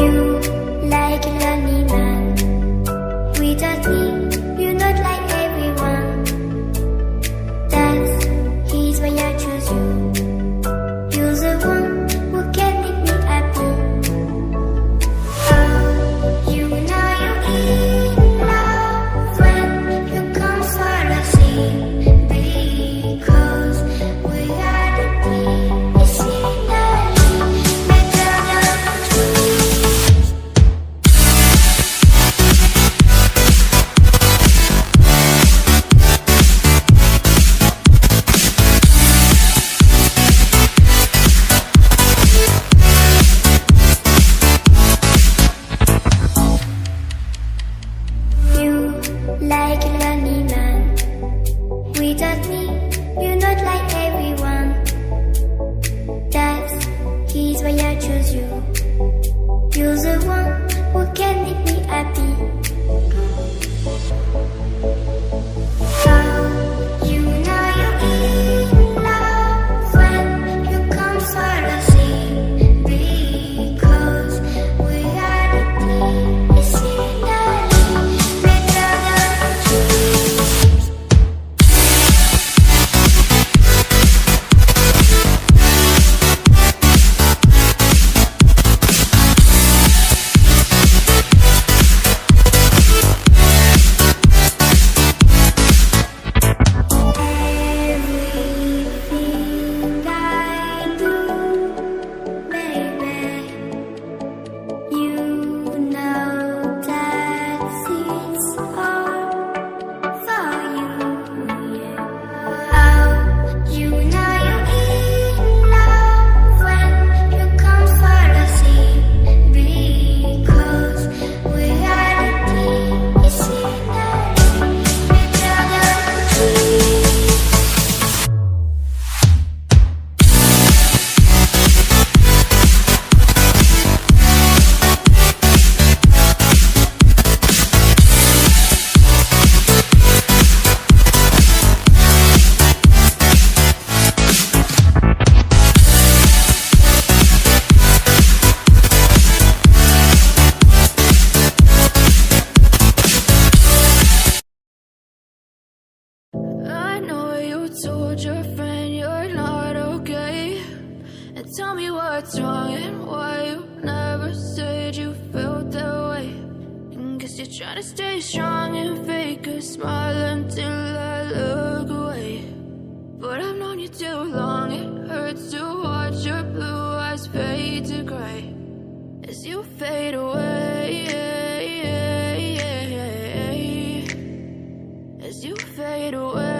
You like a lonely man. Without me, you're not like everyone. That's he's why I choose you. You're the one who can make me happy. Oh, you know you're in love when you come for the sea. Because we are the medicinally better than trees. You like a lonely man. Without me, you're not like everyone. That's he's why I choose you. You're the one who can make me happy. Oh, you know you're in love when you come for the sea. Because we are the medicinally better than trees. Everything I do, baby, you know that it's all for you. Yeah. Oh, you know you're in love when you come for the sea. Because we are the medicinally better than trees. I know you told your friend you're not okay. And tell me what's wrong and why you never said you felt that way. And guess you're trying to stay strong and fake a smile until I look away. But I've known you too long, it hurts to watch your blue eyes fade to gray as you fade away. As you fade away.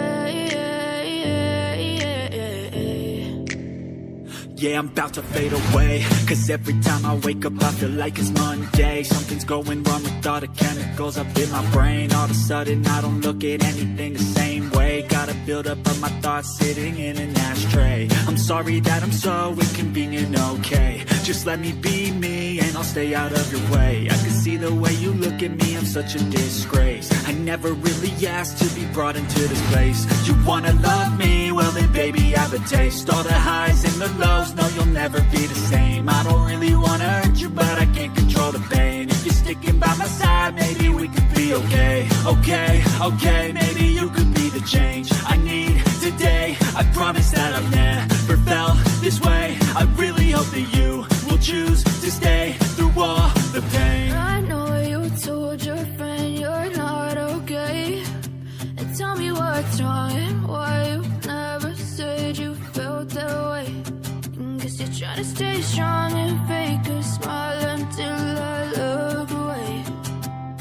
Yeah, I'm about to fade away. Cause every time I wake up I feel like it's Monday. Something's going wrong with all the chemicals up in my brain. All of a sudden I don't look at anything the same way. Gotta build up of my thoughts sitting in an ashtray. I'm sorry that I'm so inconvenient, okay. Just let me be me and I'll stay out of your way. I can see the way you look at me, I'm such a disgrace. I never really asked to be brought into this place. You wanna love me? Well then baby I have a taste. All the highs and the lows, no you'll never be the same. I don't really wanna hurt you but I can't control the pain. If you're sticking by my side maybe we could be okay. Okay, maybe you could be the change I need today. I promise that I've never felt this way. I really hope that you will choose to stay through all the pain. I know you told your friend you're not okay. And tell me what's wrong and why you never said you felt that way. And guess you're trying to stay strong and fake a smile until I look away.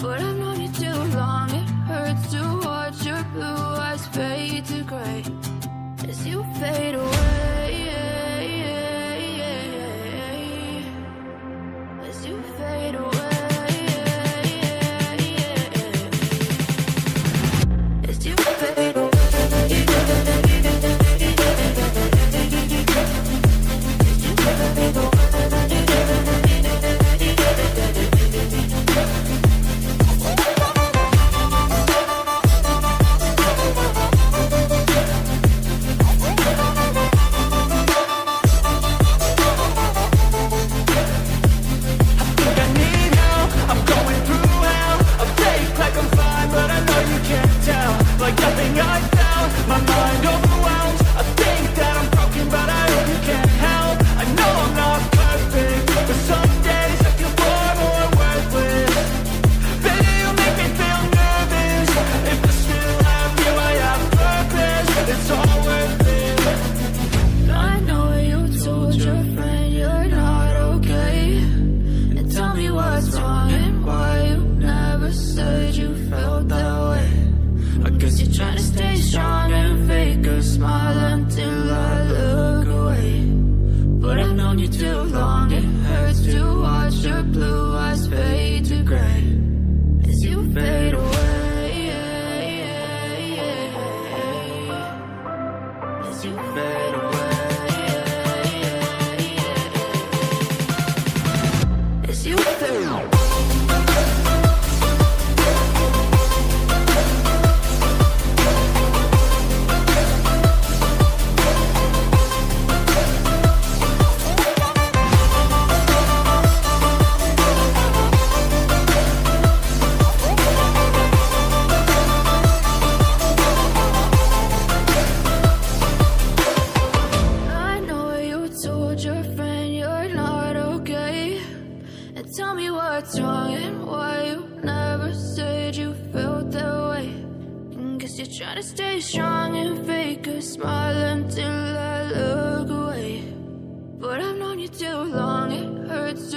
But I've known you too long, it hurts to watch your blue eyes fade to gray as you fade away. 'cause you failed. Tell me what's wrong and why you never said you felt that way. Guess you're trying to stay strong and fake a smile until I look away. But I've known you too long, it hurts